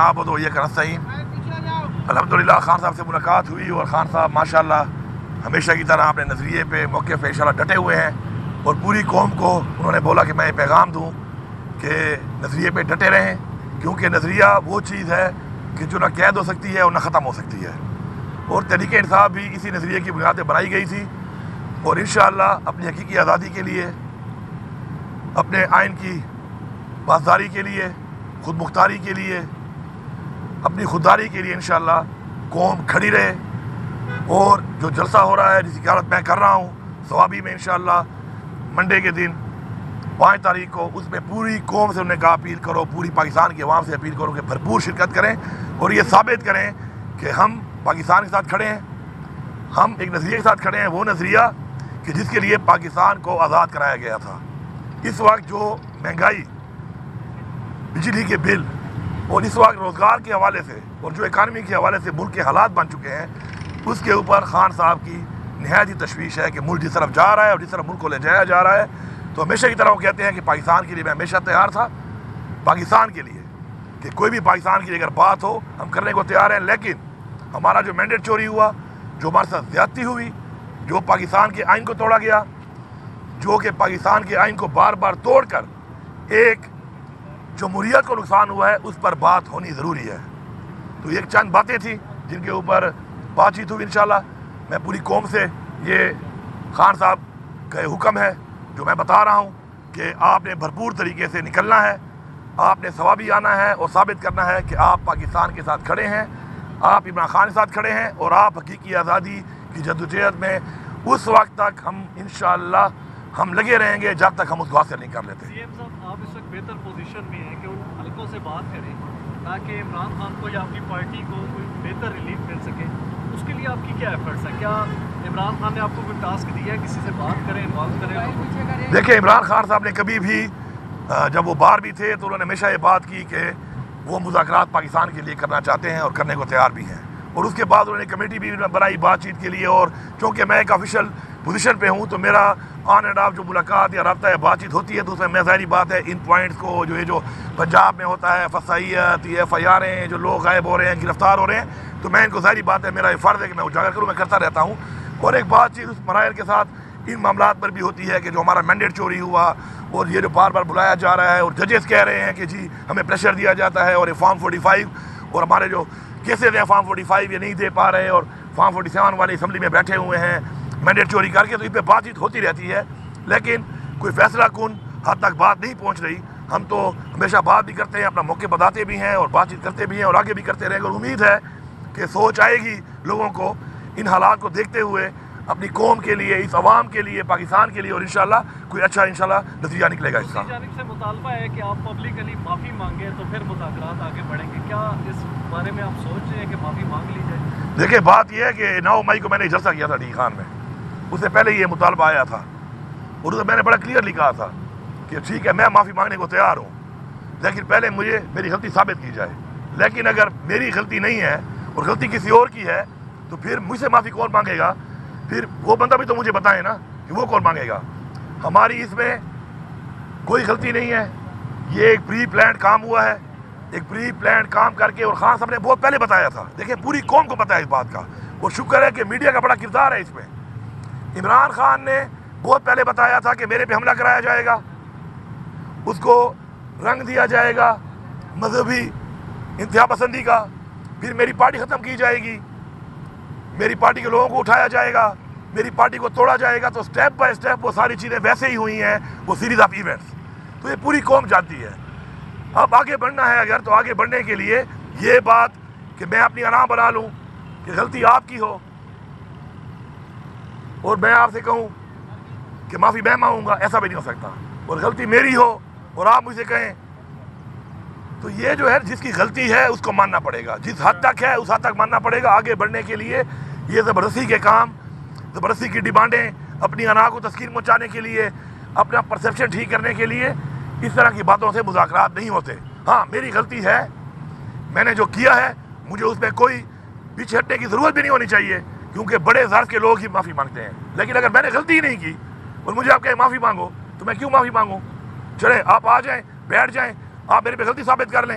آپ تو یہ کرنا صحیح الحمدللہ خان صاحب سے ملاقات ہوئی اور خان صاحب ماشاءاللہ ہمیشہ کی طرح اپنے نظریے پہ موقع پہ انشاءاللہ ڈٹے ہوئے ہیں اور پوری قوم کو انہوں نے بولا کہ میں یہ پیغام دوں کہ نظریے پہ ڈٹے رہیں کیونکہ نظریہ وہ چیز ہے کہ جو نہ قید ہو سکتی ہے اور نہ ختم ہو سکتی ہے اور تحریک انصاف بھی اسی نظریے کی بنیاد پہ بنائی گئی تھی اور انشاءاللہ اپنی حقیقی آزادی کے لیے اپنے آئین کی پاسداری کے لیے خود مختاری کے لیے اپنی خودداری کے لیے انشاءاللہ قوم کھڑی رہے اور جو جلسہ ہو رہا ہے جس کی قیادت میں کر رہا ہوں ثوابی میں انشاءاللہ منڈے کے دن 5 تاریخ کو اس میں پوری قوم سے انہوں نے کہا اپیل کرو پوری پاکستان کی عوام سے اپیل کرو کہ بھرپور شرکت کریں اور یہ ثابت کریں کہ ہم پاکستان کے ساتھ کھڑے ہیں ہم ایک نظریے کے ساتھ کھڑے ہیں وہ نظریہ کہ جس کے لیے پاکستان کو آزاد کرایا گیا تھا اس وقت جو مہنگائی بجلی کے بل اور اس وقت روزگار کے حوالے سے اور جو اکانومی کے حوالے سے ملک کے حالات بن چکے ہیں اس کے اوپر خان صاحب کی نہایت ہی تشویش ہے کہ ملک جس طرف جا رہا ہے اور جس طرف ملک کو لے جایا جا رہا ہے تو ہمیشہ کی طرح وہ کہتے ہیں کہ پاکستان کے لیے میں ہمیشہ تیار تھا پاکستان کے لیے کہ کوئی بھی پاکستان کے لیے اگر بات ہو ہم کرنے کو تیار ہیں لیکن ہمارا جو مینڈیٹ چوری ہوا جو ہمارے ساتھ زیادتی ہوئی جو پاکستان کے آئین کو توڑا گیا جو کہ پاکستان کے آئین کو بار بار توڑ کر ایک جمہوریت کو نقصان ہوا ہے اس پر بات ہونی ضروری ہے تو یہ چند باتیں تھیں جن کے اوپر بات چیت ہوئی انشاءاللہ میں پوری قوم سے یہ خان صاحب کا یہ حکم ہے جو میں بتا رہا ہوں کہ آپ نے بھرپور طریقے سے نکلنا ہے آپ نے ثوابی آنا ہے اور ثابت کرنا ہے کہ آپ پاکستان کے ساتھ کھڑے ہیں آپ عمران خان کے ساتھ کھڑے ہیں اور آپ حقیقی آزادی کی جدوجہد میں اس وقت تک ہم انشاءاللہ ہم لگے رہیں گے جب تک ہم اس کو حاصل نہیں کر لیتے. سی ایم صاحب آپ اس وقت بہتر پوزیشن میں ہیں کہ ان حلقوں سے بات کریں تاکہ عمران خان کو یا اپنی پارٹی کو کوئی بہتر ریلیف مل سکے اس کے لیے آپ کی کیا ایفرٹس ہیں کیا عمران خان نے آپ کو کوئی ٹاسک دیا ہے کسی سے بات کریں انوالو کریں؟ دیکھیں عمران خان صاحب نے کبھی بھی جب وہ باہر بھی تھے تو انہوں نے ہمیشہ یہ بات کی کہ وہ مذاکرات پاکستان کے لیے کرنا چاہتے ہیں اور کرنے کو تیار بھی ہیں اور اس کے بعد انہوں نے کمیٹی بھی بنائی بات چیت کے لیے اور چونکہ میں ایک آفیشیل پوزیشن پہ ہوں تو میرا آن اینڈ آف جو ملاقات یا رابطہ ہے بات چیت ہوتی ہے تو اس میں ظاہری بات ہے ان پوائنٹس کو جو یہ جو پنجاب میں ہوتا ہے فسائیت یہ FIR جو لوگ غائب ہو رہے ہیں گرفتار ہو رہے ہیں تو میں ان کو ظاہری بات ہے میرا یہ فرض ہے کہ میں اجاگر کروں میں کرتا رہتا ہوں اور ایک بات چیت اس مرائر کے ساتھ ان معاملات پر بھی ہوتی ہے کہ جو ہمارا مینڈیٹ چوری ہوا اور یہ جو بار بار بلایا جا رہا ہے اور ججز کہہ رہے ہیں کہ جی ہمیں پریشر دیا جاتا ہے اور یہ فارم 45 اور ہمارے جو کیسز ہیں فارم 45 یہ نہیں دے پا رہے اور فارم 47 والے اسمبلی میں بیٹھے ہوئے ہیں مینڈیٹ چوری کر کے تو اس پہ بات چیت ہوتی رہتی ہے لیکن کوئی فیصلہ کن حد تک بات نہیں پہنچ رہی. ہم تو ہمیشہ بات بھی کرتے ہیں اپنا موقع بتاتے بھی ہیں اور بات چیت کرتے بھی ہیں اور آگے بھی کرتے رہیں گے اور امید ہے کہ سوچ آئے گی لوگوں کو ان حالات کو دیکھتے ہوئے اپنی قوم کے لیے اس عوام کے لیے پاکستان کے لیے اور انشاءاللہ کوئی اچھا انشاءاللہ نتیجہ نکلے گا اس کا. جانب سے مطالبہ ہے کہ آپ پبلکلی معافی مانگیں تو پھر مذاکرات آگے بڑھیں گے کیا اس بارے میں آپ سوچ رہے ہیں کہ معافی مانگ لی جائے؟ دیکھیں بات یہ ہے کہ 9 مئی کو میں نے جلسہ کیا تھا ڈی خان میں اس سے پہلے یہ مطالبہ آیا تھا اور اسے میں نے بڑا کلیئرلی کہا تھا کہ ٹھیک ہے میں معافی مانگنے کو تیار ہوں لیکن پہلے مجھے میری غلطی ثابت کی جائے لیکن اگر میری غلطی نہیں ہے اور غلطی کسی اور کی ہے تو پھر مجھ سے معافی کون مانگے گا پھر وہ بندہ بھی تو مجھے بتائے نا کہ وہ کون مانگے گا. ہماری اس میں کوئی غلطی نہیں ہے یہ ایک پری پلانڈ کام ہوا ہے ایک پری پلانڈ کام کر کے اور خان صاحب نے بہت پہلے بتایا تھا دیکھیں پوری قوم کو پتہ ہے اس بات کا اور شکر ہے کہ میڈیا کا بڑا کردار ہے اس میں. عمران خان نے بہت پہلے بتایا تھا کہ میرے پہ حملہ کرایا جائے گا اس کو رنگ دیا جائے گا مذہبی انتہا پسندی کا پھر میری پارٹی ختم کی جائے گی میری پارٹی کے لوگوں کو اٹھایا جائے گا میری پارٹی کو توڑا جائے گا تو سٹیپ بائی سٹیپ وہ ساری چیزیں ویسے ہی ہوئی ہیں وہ سیریز آف ایونٹس تو یہ پوری قوم جانتی ہے. اب آگے بڑھنا ہے اگر تو آگے بڑھنے کے لیے یہ بات کہ میں اپنی انا بنا لوں کہ غلطی آپ کی ہو اور میں آپ سے کہوں کہ معافی میں مانگوں گا ایسا بھی نہیں ہو سکتا اور غلطی میری ہو اور آپ مجھ سے کہیں تو یہ جو ہے جس کی غلطی ہے اس کو ماننا پڑے گا جس حد تک ہے اس حد تک ماننا پڑے گا. آگے بڑھنے کے لیے یہ زبردستی کے کام زبردستی کی ڈیمانڈیں اپنی انا کو تسکین پہنچانے کے لیے اپنا پرسیپشن ٹھیک کرنے کے لیے اس طرح کی باتوں سے مذاکرات نہیں ہوتے. ہاں میری غلطی ہے میں نے جو کیا ہے مجھے اس میں کوئی پیچھے ہٹنے کی ضرورت بھی نہیں ہونی چاہیے کیونکہ بڑے ظرف کے لوگ ہی معافی مانگتے ہیں لیکن اگر میں نے غلطی ہی نہیں کی اور مجھے آپ کہیں معافی مانگو تو میں کیوں معافی مانگوں. چلے آپ آ جائیں بیٹھ جائیں آپ میرے پہ غلطی ثابت کر لیں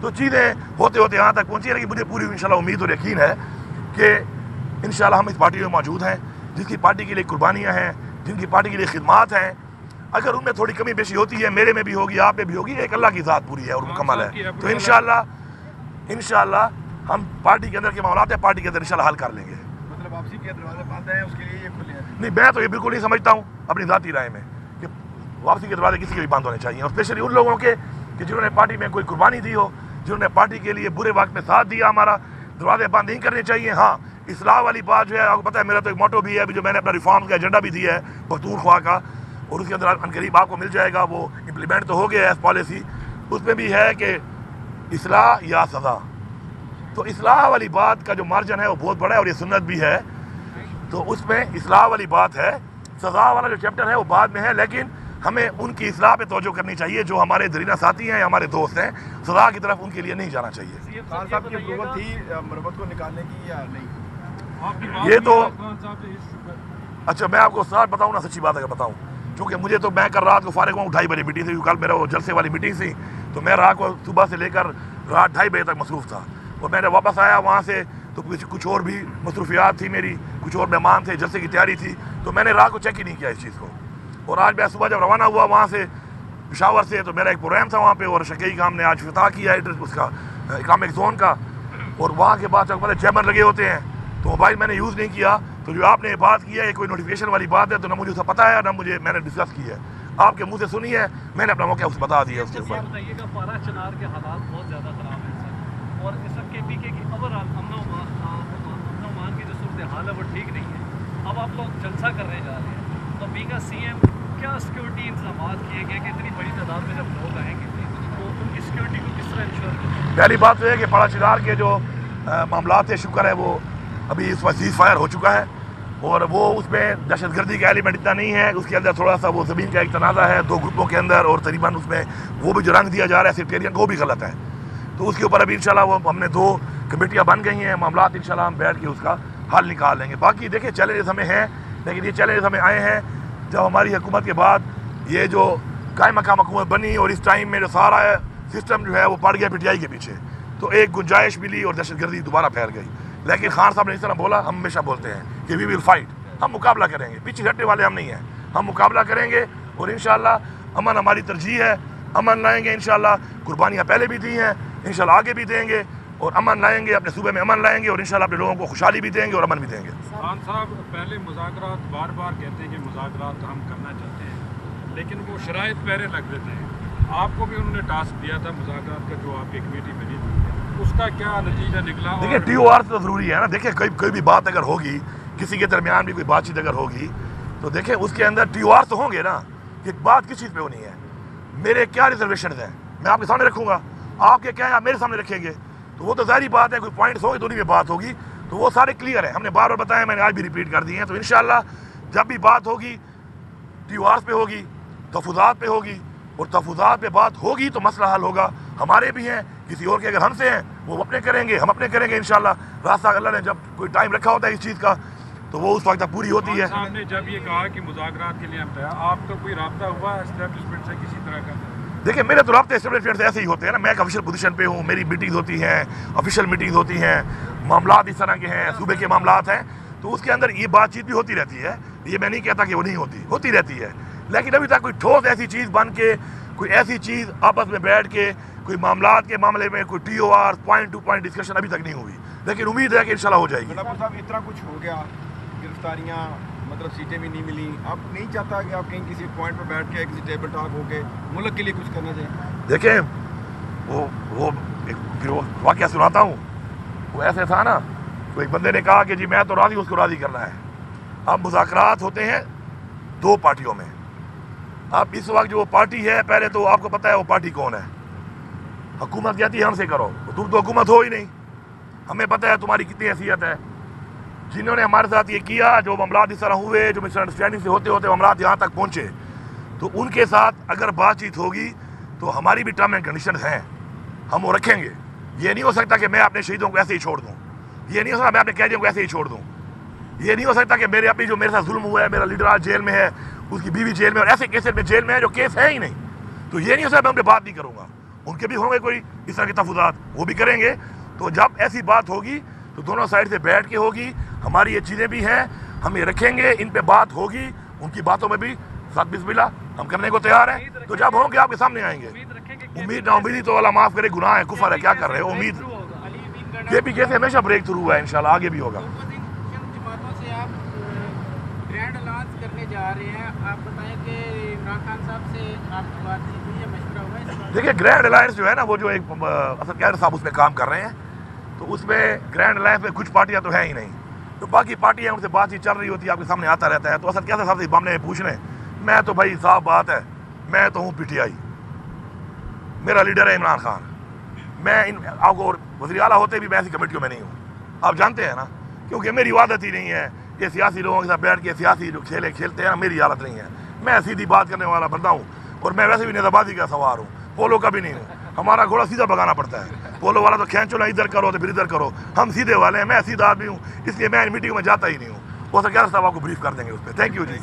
تو چیزیں ہوتے ہوتے یہاں تک پہنچی ہے، لیکن مجھے پوری انشاءاللہ امید اور یقین ہے کہ انشاءاللہ ہم اس پارٹی میں موجود ہیں، جس کی پارٹی کے لیے قربانیاں ہیں، جن کی پارٹی کے لیے خدمات ہیں، اگر ان میں تھوڑی کمی بیشی ہوتی ہے، میرے میں بھی ہوگی، آپ میں بھی ہوگی، ایک اللہ کی ذات پوری ہے اور مکمل ہے، تو انشاءاللہ ہم پارٹی کے اندر کے معاملات ہیں، پارٹی کے اندر انشاءاللہ حل کر لیں گے۔ مطلب واپسی کے دروازے بند ہیں، اس کے لیے یہ کھلے ہیں؟ نہیں، میں تو یہ بالکل نہیں سمجھتا ہوں اپنی ذاتی رائے میں کہ واپسی کے دروازے کسی کے بھی بند ہونے چاہیے، اور اسپیشلی ان لوگوں کے کہ جنہوں نے پارٹی میں کوئی قربانی دی ہو، جنہوں نے پارٹی کے لیے برے وقت میں ساتھ دیا، ہمارا دروازے بند نہیں کرنے چاہیے۔ ہاں، اصلاح والی بات جو ہے آپ کو پتہ ہے، میرا تو ایک موٹو بھی ہے جو میں نے اپنا ریفارم کا ایجنڈا بھی دیا ہے پختونخوا کا، اور اس کے اندر عنقریب آپ کو مل جائے گا، وہ امپلیمنٹ تو ہو گیا ہے پالیسی، اس میں بھی ہے کہ اصلاح یا سزا۔ تو اصلاح والی بات کا جو مارجن ہے وہ بہت بڑا ہے، اور یہ سنت بھی ہے، تو اس میں اصلاح والی بات ہے۔ سزا والا جو چیپٹر ہے وہ بعد میں ہے، لیکن ہمیں ان کی اصلاح پہ توجہ کرنی چاہیے جو ہمارے درینہ ساتھی ہیں یا ہمارے دوست ہیں، سزا کی طرف ان کے لیے نہیں جانا چاہیے۔ خان صاحب کی اپروول تھی مروت کو نکالنے کی یا نہیں؟ یہ تو اچھا، میں آپ کو ساتھ بتاؤں نا، سچی بات اگر بتاؤں، چونکہ مجھے تو میں کل رات کو فارغ ہوں 2:30 بجے میٹنگ سے، کل میرا وہ جلسے والی میٹنگ تھی، تو میں رات کو صبح سے لے کر رات 2:30 بجے تک مصروف تھا، اور میں نے واپس آیا وہاں سے تو کچھ اور بھی مصروفیات تھی میری، کچھ اور مہمان تھے، جلسے کی تیاری تھی، تو میں نے رات کو چیک ہی نہیں کیا اس چیز کو، اور آج میں صبح جب روانہ ہوا وہاں سے پشاور سے، تو میرا ایک پروگرام تھا وہاں پہ، اور شکیئی کا ہم نے آج افتتاح کیا ہے اس کا اکامک زون کا، اور وہاں کے بعد جب چیمبر لگے ہوتے ہیں تو موبائل میں نے یوز نہیں کیا، تو جو آپ نے بات کی ہے یہ کوئی نوٹیفیکیشن والی بات ہے تو نہ مجھے اس کا پتہ ہے نہ مجھے میں نے ڈسکس کی ہے، آپ کے منہ سے سنی ہے، میں نے اپنا موقع اس بتا دیا اس کے اوپر۔ بتائیے گا، پارا چنار کے حالات بہت زیادہ خراب ہیں سر، اور اس وقت کے پی کے کی اوور آل امن و امان کی جو صورتحال ہے وہ ٹھیک نہیں ہے۔ اب آپ لوگ جلسہ کرنے جا رہے ہیں، تو بینگ سی ایم کیا سیکورٹی انتظامات کیے گئے کہ اتنی بڑی تعداد میں جب لوگ آئیں گے تو ان کی سیکورٹی کو کس طرح انشور کریں؟ پہلی بات تو یہ کہ پارا چنار کے جو معاملات ہے، شکر ہے وہ ابھی اس وقت سیز فائر ہو چکا ہے، اور وہ اس میں دہشت گردی کا ایلیمنٹ اتنا نہیں ہے، اس کے اندر تھوڑا سا وہ زمین کا ایک تنازع ہے 2 گروپوں کے اندر، اور تقریباً اس میں وہ بھی جو رنگ دیا جا رہا ہے سیکٹیرین کو وہ بھی غلط ہے، تو اس کے اوپر ابھی انشاءاللہ وہ ہم نے 2 کمیٹیاں بن گئی ہیں، معاملات انشاءاللہ ہم بیٹھ کے اس کا حل نکال لیں گے۔ باقی دیکھیں چیلنجز ہمیں ہیں، لیکن یہ چیلنجز ہمیں آئے ہیں جب ہماری حکومت کے بعد یہ جو قائم مقام حکومت بنی، اور اس ٹائم میں جو سارا سسٹم جو ہے وہ پڑ گیا پی ٹی آئی کے پیچھے، تو ایک گنجائش ملی اور دہشت گردی دوبارہ پھیل گئی، لیکن خان صاحب نے اس طرح بولا، ہم ہمیشہ بولتے ہیں کہ وی ول فائٹ، ہم مقابلہ کریں گے، پیچھے ہٹنے والے ہم نہیں ہیں، ہم مقابلہ کریں گے، اور انشاءاللہ امن ہماری ترجیح ہے، امن لائیں گے انشاءاللہ، قربانیاں پہلے بھی دی ہیں، انشاءاللہ آگے بھی دیں گے، اور امن لائیں گے، اپنے صوبے میں امن لائیں گے، اور انشاءاللہ اپنے لوگوں کو خوشحالی بھی دیں گے اور امن بھی دیں گے۔ خان صاحب پہلے مذاکرات بار بار کہتے ہیں کہ مذاکرات ہم کرنا چاہتے ہیں، لیکن وہ شرائط پہلے لگ دیتے ہیں، آپ کو بھی انہوں نے ٹاسک دیا تھا مذاکرات کا جو آپ کی کمیٹی بنی تھی، اس کا کیا نتیجہ نکلا؟ دیکھیں ٹی او آر تو ضروری ہے نا، دیکھیں کوئی بھی بات اگر ہوگی، کسی کے درمیان بھی کوئی بات چیت اگر ہوگی تو دیکھیں اس کے اندر ٹی او آر تو ہوں گے نا، کہ بات کس چیز پہ ہونی ہے، میرے کیا ریزرویشنز ہیں میں آپ کے سامنے رکھوں گا، آپ کے کیا ہے آپ میرے سامنے رکھیں گے، تو وہ تو ظاہری بات ہے، کوئی پوائنٹس ہوں گے تو انہیں پہ بات ہوگی، تو وہ سارے کلیئر ہیں، ہم نے بار بار بتایا، میں نے آج بھی ریپیٹ کر دی ہیں، تو انشاءاللہ جب بھی بات ہوگی ٹی او آر پہ ہوگی، تحفظات پہ ہوگی، اور تحفظات پہ بات ہوگی تو مسئلہ حل ہوگا، ہمارے بھی ہیں، کسی اور کے اگر ہم سے ہیں وہ اپنے کریں گے، ہم اپنے کریں گے انشاءاللہ، راستہ اللہ نے جب کوئی ٹائم رکھا ہوتا ہے اس چیز کا تو وہ اس وقت تک پوری ہوتی ہے۔ صاحب نے جب یہ کہا کہ مذاکرات کے لیے ہم تیار، آپ تو کوئی رابطہ ہوا اسٹیبلشمنٹ سے کسی طرح کا؟ دیکھیں میرے تو رابطے اسٹیبلشمنٹ سے ایسے ہی ہوتے ہیں نا، میں ایک آفیشیل پوزیشن پہ ہوں، میری میٹنگز ہوتی ہیں، آفیشیل میٹنگز ہوتی ہیں، معاملات اس طرح کے ہیں، صوبے کے معاملات ہیں، تو اس کے اندر یہ بات چیت بھی ہوتی رہتی ہے، یہ میں نہیں کہتا کہ وہ نہیں ہوتی رہتی ہے، لیکن ابھی تک کوئی ٹھوس ایسی چیز بن کے، کوئی ایسی چیز آپس میں بیٹھ کے کوئی معاملات کے معاملے میں کوئی T O R point to point discussion ابھی تک نہیں ہوئی، لیکن امید ہے کہ انشاءاللہ ہو جائے گی۔ صاحب اتنا کچھ ہو گیا، گرفتاریاں، مطلب سیٹیں بھی نہیں ملی، آپ نہیں چاہتا کہ آپ کہیں کسی پوائنٹ پہ بیٹھ کے کسی ٹیبل ٹاک ہو کے ملک کے لیے کچھ کرنا چاہیے؟ دیکھیں وہ پھر وہ واقعہ سناتا ہوں، وہ ایسے تھا نا، تو ایک بندے نے کہا کہ جی میں تو راضی، اس کو راضی کرنا ہے۔ اب مذاکرات ہوتے ہیں 2 پارٹیوں میں، اب اس وقت جو وہ پارٹی ہے، پہلے تو آپ کو پتہ ہے وہ پارٹی کون ہے، حکومت کہتی ہے ہم سے کرو، تم تو حکومت ہو ہی نہیں، ہمیں پتہ ہے تمہاری کتنی حیثیت ہے، جنہوں نے ہمارے ساتھ یہ کیا، جو معاملات اس طرح ہوئے، جو مس انڈرسٹینڈنگ سے ہوتے ہوتے معاملات یہاں تک پہنچے، تو ان کے ساتھ اگر بات چیت ہوگی تو ہماری بھی ٹرم اینڈ کنڈیشنز ہیں، ہم وہ رکھیں گے۔ یہ نہیں ہو سکتا کہ میں اپنے شہیدوں کو ایسے ہی چھوڑ دوں، یہ نہیں ہو سکتا میں اپنے قیدیوں کو ایسے ہی چھوڑ دوں، یہ نہیں ہو سکتا کہ میرے ابھی جو میرے ساتھ ظلم ہوا ہے، میرا لیڈر آج جیل میں ہے، اس کی بیوی جیل میں، اور ایسے کیسز میں جیل میں ہے جو کیس ہے ہی نہیں، تو یہ نہیں ہو سکتا میں ان پہ بات نہیں کروں گا، ان کے بھی ہوں گے کوئی اس طرح کی تفاوضات وہ بھی کریں گے. تو جب ایسی بات ہوگی تو دونوں سائڈ سے بیٹھ کے ہوگی. ہماری یہ چیزیں بھی ہیں, ہم یہ رکھیں گے, ان پہ بات ہوگی, ان کی باتوں میں بھی ساتھ بسم اللہ ہم کرنے کو تیار ہیں. تو جب ہوں گے آپ کے سامنے آئیں گے. امید نا امیدی تو اللہ معاف کرے, گناہ ہے, کفر ہے, کیا کر رہے ہو. امید یہ بھی کیسے ہمیشہ بریک تھرو ہوا ہے, انشاءاللہ آگے بھی ہوگا. جماعتوں سے آپ گرینڈ الانس کرنے جا رہے ہیں, آپ بتائیں کہ عمران خان صاحب سے آپ کی بات چیت ہوئی ہے, مشورہ ہوا ہے؟ دیکھیے گرینڈ الائنس جو ہے نا, وہ جو ایک اسد قیادر صاحب اس میں کام کر رہے ہیں, تو اس میں گرینڈ الائنس میں کچھ پارٹیاں تو ہیں ہی نہیں. تو باقی پارٹیاں ان سے بات چیت چل رہی ہوتی ہے, آپ کے سامنے آتا رہتا ہے. تو اسد قیادر صاحب سے ہم نے پوچھ لیں, میں تو بھائی صاف بات ہے, میں تو ہوں پی ٹی آئی, میرا لیڈر ہے عمران خان. میں آپ کو وزیر اعلیٰ ہوتے بھی میں ایسی کمیٹیوں میں نہیں ہوں, آپ جانتے ہیں نا, کیونکہ میری عادت ہی نہیں ہے کہ سیاسی لوگوں کے ساتھ بیٹھ کے سیاسی جو کھیلتے ہیں, میری عادت نہیں ہے. میں سیدھی بات کرنے والا بندہ ہوں, اور میں ویسے بھی نیزہ بازی کا سوار ہوں, پولو کا بھی نہیں ہوں. ہمارا گھوڑا سیدھا بگانا پڑتا ہے, پولو والا تو کھینچو نا ادھر کرو تو پھر ادھر کرو. ہم سیدھے والے ہیں, میں سیدھا آدمی ہوں, اس لیے میں ان میٹنگ میں جاتا ہی نہیں ہوں. وہ سر کیا صاحب آپ کو بریف کر دیں گے اس پہ. Thank you G.